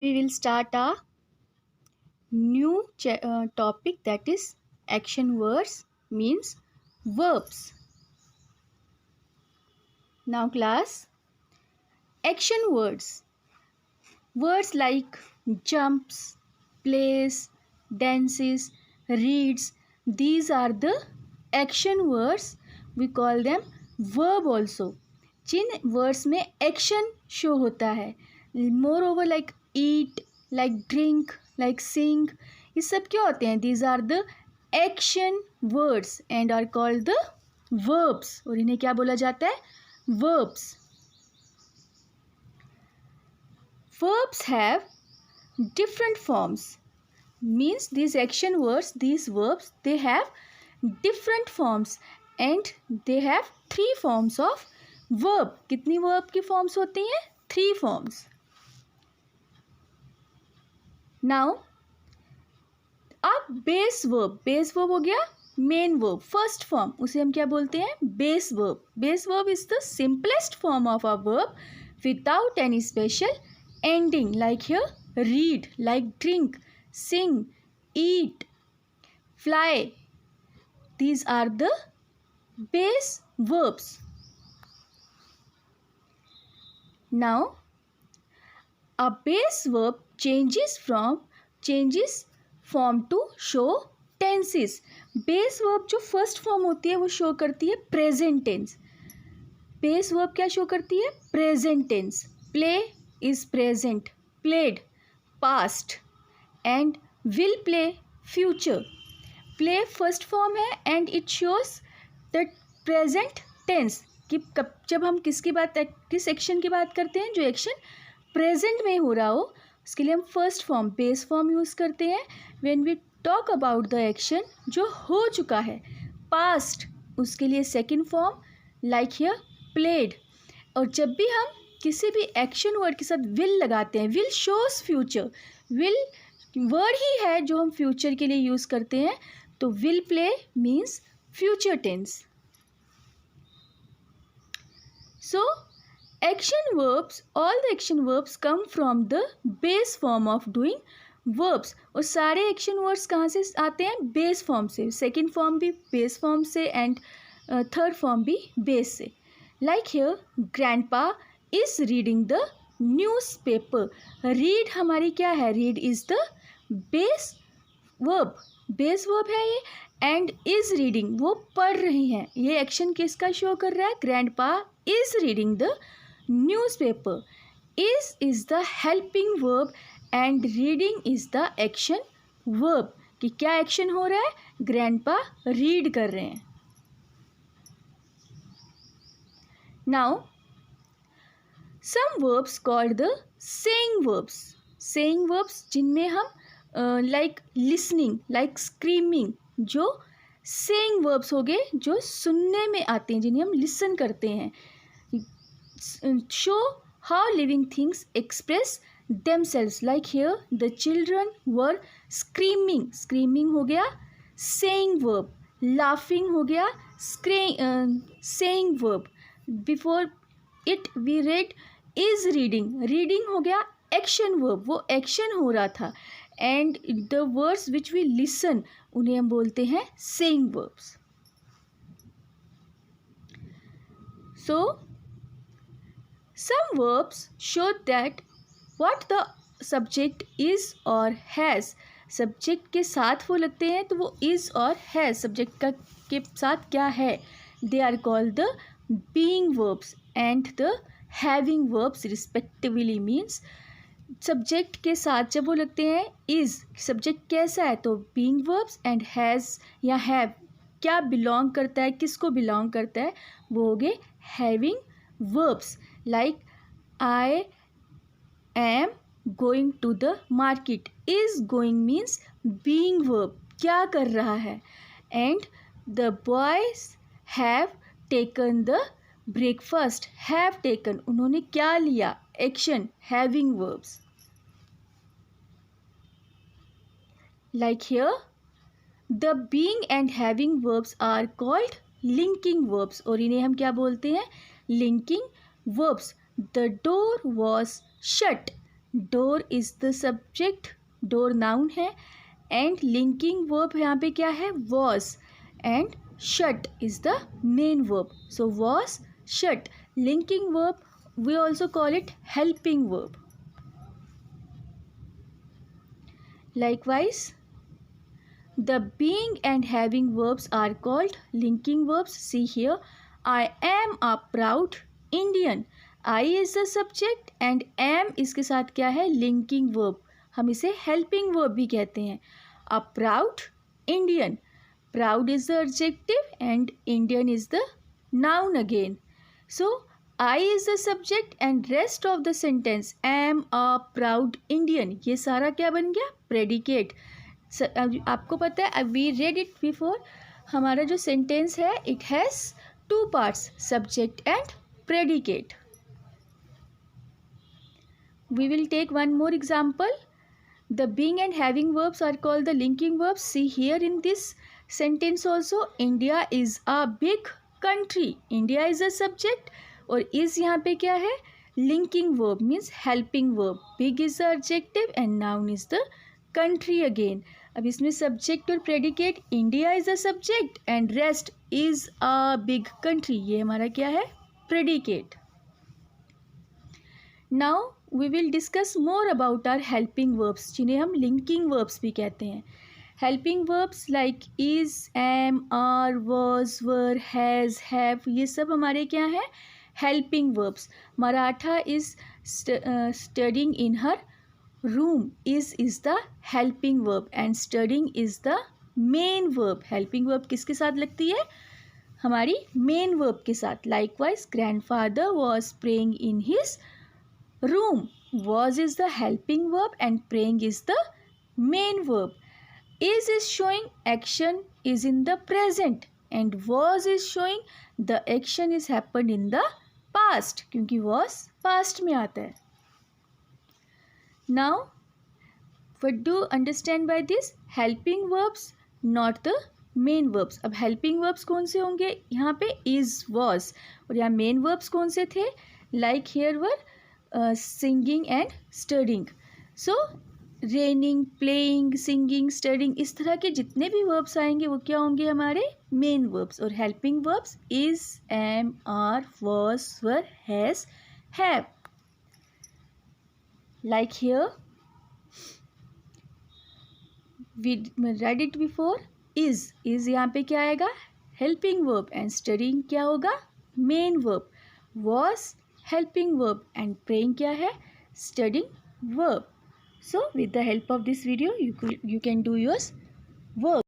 We will start a new topic, that is action words means verbs. Now class, action words. Words like jumps, plays, dances, reads, these are the action words. We call them verb also. जिन words में action show होता है, moreover like eat, like drink, like sing, ये सब क्या होते हैं? These are the action words and are called the verbs. और इन्हें क्या बोला जाता है? Verbs. Verbs have different forms. Means these action words, these verbs, they have different forms and they have 3 forms of verb. कितनी verb की forms होती हैं? 3 forms. Now अब base verb हो गया main verb, first form. उसे हम क्या बोलते हैं? Base verb. Base verb is the simplest form of a verb without any special ending, like here read, like drink, sing, eat, fly. These are the base verbs. Now a base verb changes form to show tenses. Base verb जो first form होती है वो show करती है present tense. Base verb क्या show करती है? Present tense. Play is present, played past and will play future. Play first form है and it shows the present tense कि कब जब हम किस एक्शन की बात करते हैं, जो एक्शन प्रेजेंट में हो रहा हो, उसके लिए हम first form base form use करते हैं. When we talk about the action जो हो चुका है पास्ट, उसके लिए second form like here played. और जब भी हम किसी भी एक्शन वर्ड के साथ विल लगाते हैं, will shows future, will word ही है जो हम फ्यूचर के लिए यूज़ करते हैं, तो will play means future tense. So action verbs, all the action verbs come from the base form of doing verbs. और सारे एक्शन वर्ड्स कहाँ से आते हैं? बेस फॉर्म से. सेकेंड फॉर्म भी बेस फॉर्म से एंड थर्ड फॉर्म भी बेस से. Like here grandpa is reading the newspaper. read हमारी क्या है? read is the base verb. base verb है ये. and is reading, वो पढ़ रही हैं. ये एक्शन किसका शो कर रहा है? grandpa is reading the newspaper. is the helping verb and reading is the action verb. कि क्या एक्शन हो रहा है? grandpa read कर रहे हैं. now some verbs called the saying verbs. saying verbs जिनमें हम like listening, like screaming, जो saying verbs हो गए जो सुनने में आते हैं, जिन्हें हम listen करते हैं. show how living things express themselves. like here the children were screaming. screaming हो गया saying verb. laughing हो गया saying verb. before it we read is reading. reading हो गया एक्शन वर्ब, वो एक्शन हो रहा था. And the words which we listen, उन्हें हम बोलते हैं saying verbs. So some verbs show that what the subject is और हैज़. सब्जेक्ट के साथ वो लगते हैं तो वो इज और हैज़, सब्जेक्ट का के साथ क्या है, they are called the being verbs and the having verbs respectively. Means subject के साथ जब वो लगते हैं इज, सब्जेक्ट कैसा है, तो बीइंग वर्ब्स, एंड हैज़ या हैव क्या बिलोंग करता है, किसको बिलोंग करता है, वो हो गए having verbs. Like I am going to the market. Is going means being verb, क्या कर रहा है. And the boys have taken the breakfast. Have taken, उन्होंने क्या लिया, action, having verbs. Like here the being and having verbs are called linking verbs. और इन्हें हम क्या बोलते हैं? Linking verbs. The door was shut. Door is the subject, door noun है, एंड लिंकिंग वर्ब यहाँ पे क्या है, was, and shut is the main verb. So was, shut. Linking verb we also call it helping verb. Likewise, the being and having verbs are called linking verbs. See here, I am a proud Indian. I is the subject and am इसके साथ क्या है, linking verb. हम इसे helping verb भी कहते हैं. A proud Indian. Proud is the adjective and Indian is the noun again. So I is the subject and rest of the sentence am a proud Indian, ये सारा क्या बन गया, predicate. आपको पता है, we read it before, हमारा जो sentence है it has two parts, subject and predicate. We will take one more example. The being and having verbs are called the linking verbs. See here in this sentence also, India is a big country. India is a subject और इस यहाँ पे क्या है, linking verb means helping verb. Big is the adjective and noun is the country again. अब इसमें subject और predicate, India is a subject and rest is a big country, ये हमारा क्या है, predicate. Now we will discuss more about our helping verbs, जिन्हें हम linking verbs भी कहते हैं. Helping verbs like is, am, are, was, were, has, have, ये सब हमारे क्या हैं, helping verbs. Maratha is studying in her room. Is the helping verb and studying is the main verb. Helping verb किसके साथ लगती है, हमारी main verb के साथ. Likewise, grandfather was praying in his room. Was is the helping verb and praying is the main verb. Is showing action is in the present and was is showing the action is happened in the past, क्योंकि was past में आता है. Now what do you understand by this, helping verbs not the main verbs. अब helping verbs कौन से होंगे, यहाँ पे is, was, और यहाँ main verbs कौन से थे, like here were singing and studying. So raining, playing, singing, studying, इस तरह के जितने भी वर्ब्स आएंगे वो क्या होंगे, हमारे मेन वर्ब्स. और helping verbs is, am, are, was, were, has, have. Like here we read it before, is यहाँ पे क्या आएगा, हेल्पिंग वर्ब एंड स्टडिंग क्या होगा, main verb. Was helping verb and praying क्या है, studying verb. So with the help of this video you can do your work.